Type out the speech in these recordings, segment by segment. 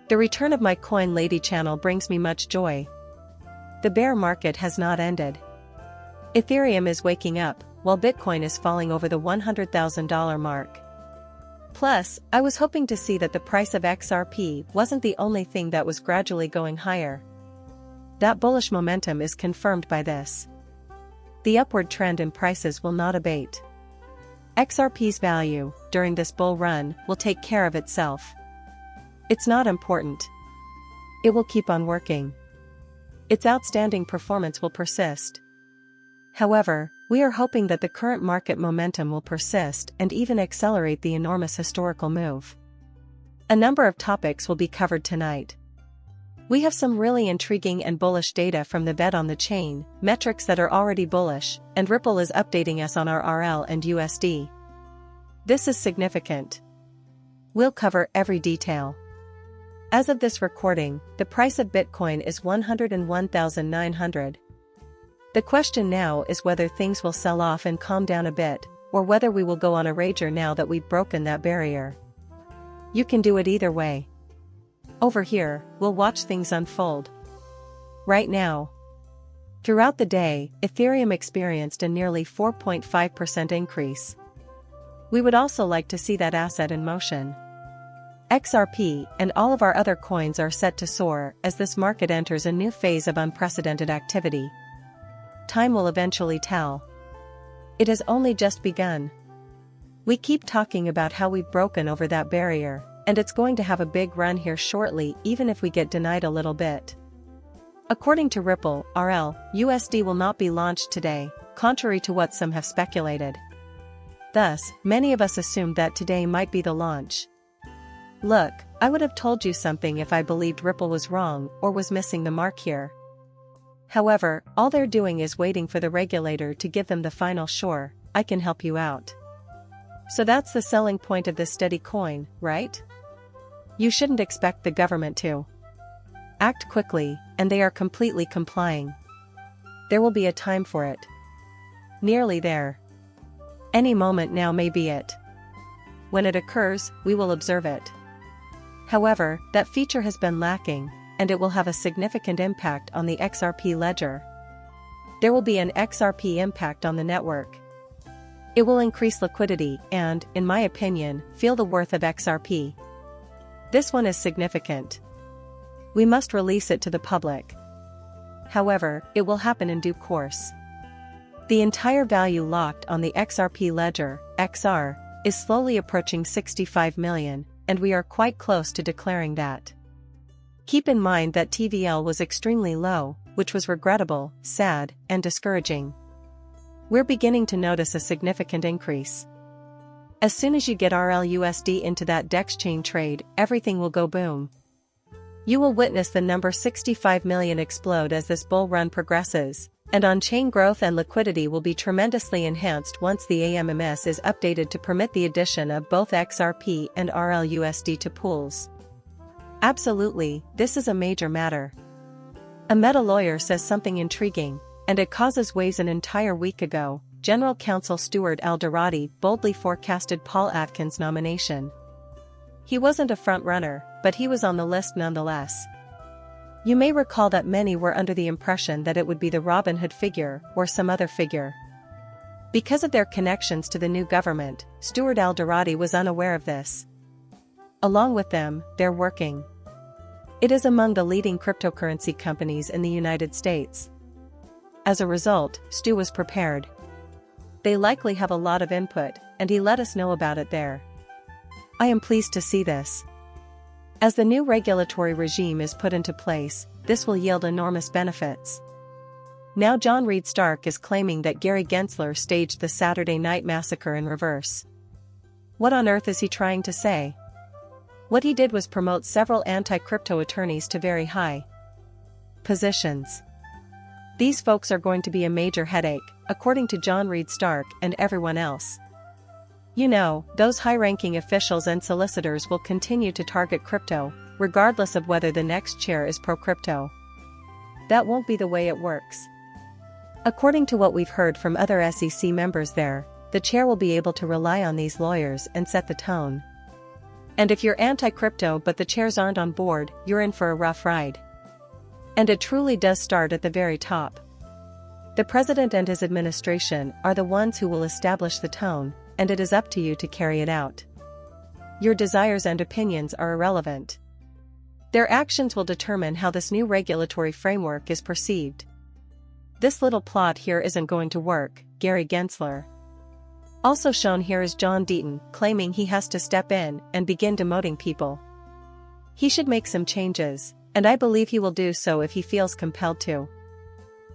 The return of my Coin Lady channel brings me much joy. The bear market has not ended. Ethereum is waking up, while Bitcoin is falling over the $100,000 mark. Plus, I was hoping to see that the price of XRP wasn't the only thing that was gradually going higher. That bullish momentum is confirmed by this. The upward trend in prices will not abate. XRP's value, during this bull run, will take care of itself. It's not important. It will keep on working. Its outstanding performance will persist. However, we are hoping that the current market momentum will persist and even accelerate the enormous historical move. A number of topics will be covered tonight. We have some really intriguing and bullish data from the bet on the chain, metrics that are already bullish, and Ripple is updating us on our RL and USD. This is significant. We'll cover every detail. As of this recording, the price of Bitcoin is $101,900. The question now is whether things will sell off and calm down a bit, or whether we will go on a rager now that we've broken that barrier. You can do it either way. Over here, we'll watch things unfold. Right now. Throughout the day, Ethereum experienced a nearly 4.5% increase. We would also like to see that asset in motion. XRP and all of our other coins are set to soar as this market enters a new phase of unprecedented activity. Time will eventually tell. It has only just begun. We keep talking about how we've broken over that barrier, and it's going to have a big run here shortly even if we get denied a little bit. According to Ripple, RL, USD will not be launched today, contrary to what some have speculated. Thus, many of us assumed that today might be the launch. Look, I would have told you something if I believed Ripple was wrong or was missing the mark here. However, all they're doing is waiting for the regulator to give them the final sure, I can help you out. So that's the selling point of this steady coin, right? You shouldn't expect the government to act quickly, and they are completely complying. There will be a time for it. Nearly there. Any moment now may be it. When it occurs, we will observe it. However, that feature has been lacking, and it will have a significant impact on the XRP ledger. There will be an XRP impact on the network. It will increase liquidity and, in my opinion, feel the worth of XRP. This one is significant. We must release it to the public. However, it will happen in due course. The entire value locked on the XRP ledger, XR, is slowly approaching 65 million, and we are quite close to declaring that. Keep in mind that TVL was extremely low, which was regrettable, sad, and discouraging. We're beginning to notice a significant increase. As soon as you get RLUSD into that DEX chain trade, everything will go boom. You will witness the number 65 million explode as this bull run progresses, and on-chain growth and liquidity will be tremendously enhanced once the AMMS is updated to permit the addition of both XRP and RLUSD to pools. Absolutely, this is a major matter. A Meta lawyer says something intriguing, and it causes waves. An entire week ago, General Counsel Stuart Alderati boldly forecasted Paul Atkins' nomination. He wasn't a front-runner, but he was on the list nonetheless. You may recall that many were under the impression that it would be the Robin Hood figure or some other figure. Because of their connections to the new government, Stuart Alderati was unaware of this. Along with them, they're working. It is among the leading cryptocurrency companies in the United States. As a result, Stu was prepared. They likely have a lot of input, and he let us know about it there. I am pleased to see this. As the new regulatory regime is put into place, this will yield enormous benefits. Now John Reed Stark is claiming that Gary Gensler staged the Saturday Night Massacre in reverse. What on earth is he trying to say? What he did was promote several anti-crypto attorneys to very high positions. These folks are going to be a major headache, according to John Reed Stark and everyone else. You know, those high-ranking officials and solicitors will continue to target crypto, regardless of whether the next chair is pro-crypto. That won't be the way it works. According to what we've heard from other SEC members there, the chair will be able to rely on these lawyers and set the tone. And if you're anti-crypto but the chairs aren't on board, you're in for a rough ride. And it truly does start at the very top. The president and his administration are the ones who will establish the tone, and it is up to you to carry it out. Your desires and opinions are irrelevant. Their actions will determine how this new regulatory framework is perceived. This little plot here isn't going to work, Gary Gensler. Also shown here is John Deaton, claiming he has to step in and begin demoting people. He should make some changes, and I believe he will do so if he feels compelled to.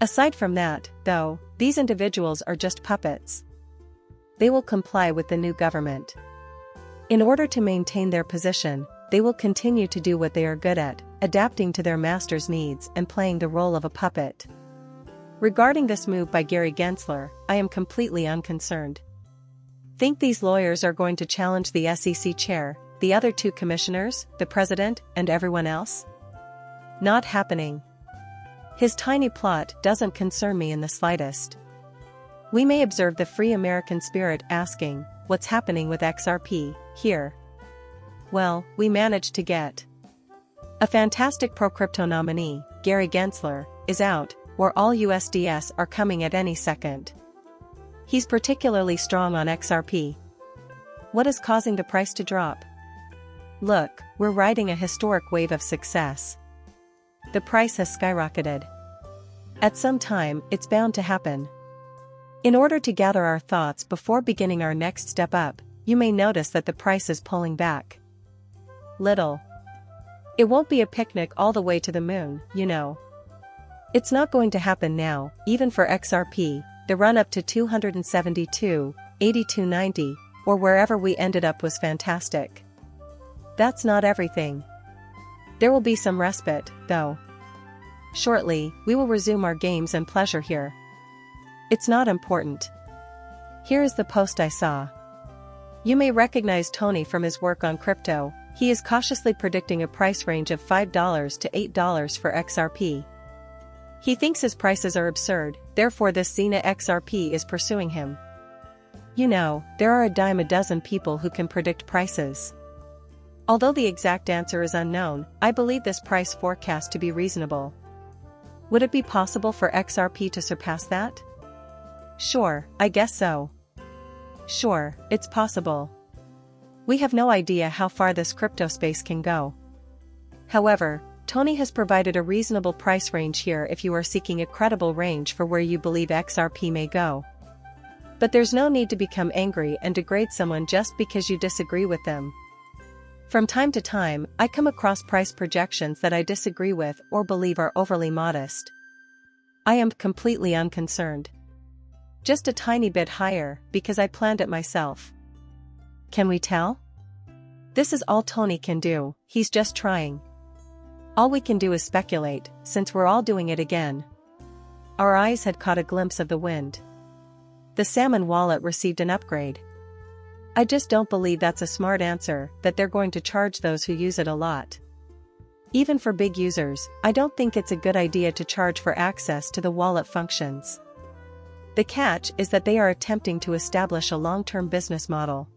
Aside from that, though, these individuals are just puppets. They will comply with the new government. In order to maintain their position, they will continue to do what they are good at, adapting to their master's needs and playing the role of a puppet. Regarding this move by Gary Gensler, I am completely unconcerned. Think these lawyers are going to challenge the SEC chair, the other two commissioners, the president, and everyone else? Not happening. His tiny plot doesn't concern me in the slightest. We may observe the free American spirit asking, what's happening with XRP, here? Well, we managed to get a fantastic pro-crypto nominee, Gary Gensler, is out, where all USDS are coming at any second. He's particularly strong on XRP. What is causing the price to drop? Look, we're riding a historic wave of success. The price has skyrocketed. At some time, it's bound to happen. In order to gather our thoughts before beginning our next step up, you may notice that the price is pulling back. Little. It won't be a picnic all the way to the moon, you know. It's not going to happen now, even for XRP, the run-up to 272, 82.90, or wherever we ended up was fantastic. That's not everything. There will be some respite, though. Shortly, we will resume our games and pleasure here. It's not important. Here is the post I saw. You may recognize Tony from his work on crypto. He is cautiously predicting a price range of $5 to $8 for XRP. He thinks his prices are absurd, therefore this Xena XRP is pursuing him. You know, there are a dime a dozen people who can predict prices. Although the exact answer is unknown, I believe this price forecast to be reasonable. Would it be possible for XRP to surpass that? Sure, I guess so. Sure, it's possible. We have no idea how far this crypto space can go. However, Tony has provided a reasonable price range here if you are seeking a credible range for where you believe XRP may go. But there's no need to become angry and degrade someone just because you disagree with them. From time to time, I come across price projections that I disagree with or believe are overly modest. I am completely unconcerned. Just a tiny bit higher, because I planned it myself. Can we tell? This is all Tony can do, he's just trying. All we can do is speculate, since we're all doing it again. Our eyes had caught a glimpse of the wind. The salmon wallet received an upgrade. I just don't believe that's a smart answer, that they're going to charge those who use it a lot. Even for big users, I don't think it's a good idea to charge for access to the wallet functions. The catch is that they are attempting to establish a long-term business model.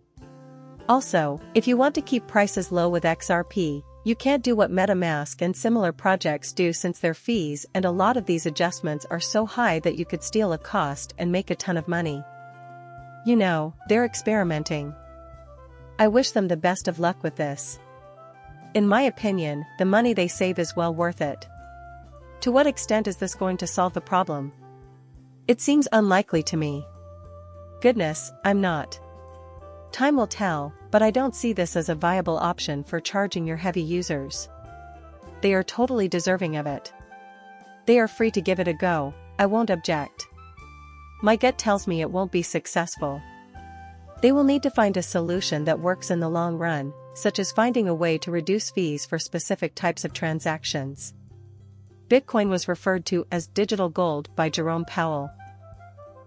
Also, if you want to keep prices low with XRP, you can't do what MetaMask and similar projects do since their fees and a lot of these adjustments are so high that you could steal a cost and make a ton of money. You know, they're experimenting. I wish them the best of luck with this. In my opinion, the money they save is well worth it. To what extent is this going to solve the problem? It seems unlikely to me. Goodness, I'm not. Time will tell, but I don't see this as a viable option for charging your heavy users. They are totally deserving of it. They are free to give it a go, I won't object. My gut tells me it won't be successful. They will need to find a solution that works in the long run, such as finding a way to reduce fees for specific types of transactions. Bitcoin was referred to as digital gold by Jerome Powell.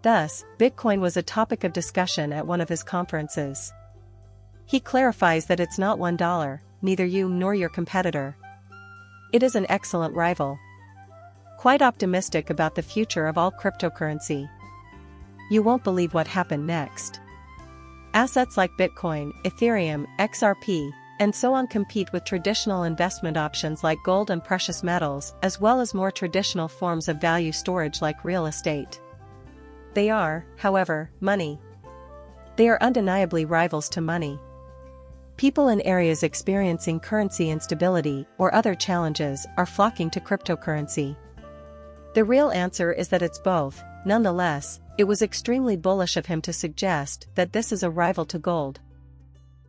Thus, Bitcoin was a topic of discussion at one of his conferences. He clarifies that it's not $1, neither you nor your competitor. It is an excellent rival. Quite optimistic about the future of all cryptocurrency. You won't believe what happened next. Assets like Bitcoin, Ethereum, XRP, and so on compete with traditional investment options like gold and precious metals, as well as more traditional forms of value storage like real estate. They are, however, money. They are undeniably rivals to money. People in areas experiencing currency instability or other challenges are flocking to cryptocurrency. The real answer is that it's both. Nonetheless, it was extremely bullish of him to suggest that this is a rival to gold.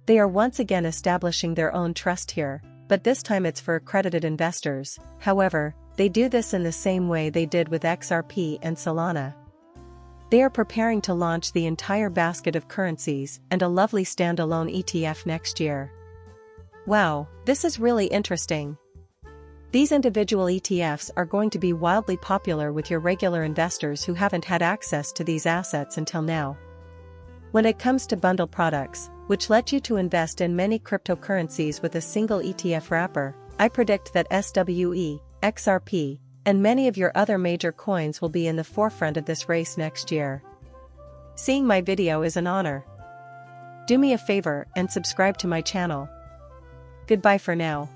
They are once again establishing their own trust here, but this time it's for accredited investors. However, they do this in the same way they did with XRP and Solana. They are preparing to launch the entire basket of currencies and a lovely standalone ETF next year. Wow, this is really interesting. These individual ETFs are going to be wildly popular with your regular investors who haven't had access to these assets until now. When it comes to bundle products, which let you to invest in many cryptocurrencies with a single ETF wrapper, I predict that SWE, XRP, and many of your other major coins will be in the forefront of this race next year. Seeing my video is an honor. Do me a favor and subscribe to my channel. Goodbye for now.